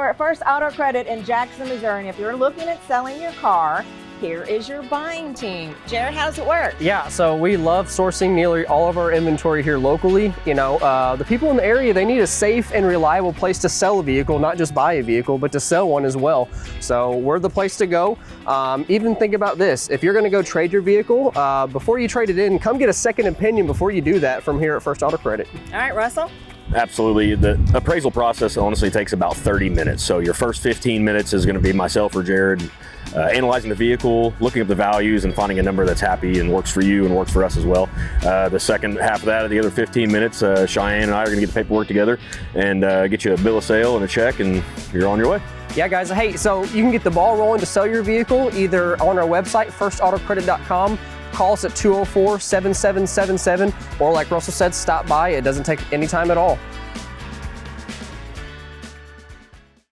we're at First Auto Credit in Jackson, Missouri. And if you're looking at selling your car, here is your buying team. Jared, how does it work? Yeah, so we love sourcing nearly all of our inventory here locally. You know, the people in the area, they need a safe and reliable place to sell a vehicle, not just buy a vehicle, but to sell one as well. So we're the place to go. Even think about this. If you're gonna go trade your vehicle, before you trade it in, come get a second opinion before you do that from here at First Auto Credit. All right, Russell? Absolutely. The appraisal process honestly takes about 30 minutes. So your first 15 minutes is going to be myself or Jared analyzing the vehicle, looking up the values and finding a number that's happy and works for you and works for us as well. The second half of that, the other 15 minutes, Cheyenne and I are going to get the paperwork together and get you a bill of sale and a check, and you're on your way. Yeah, guys, hey, so you can get the ball rolling to sell your vehicle either on our website, firstautocredit.com. Call us at 204-7777, or like Russell said, stop by. It doesn't take any time at all.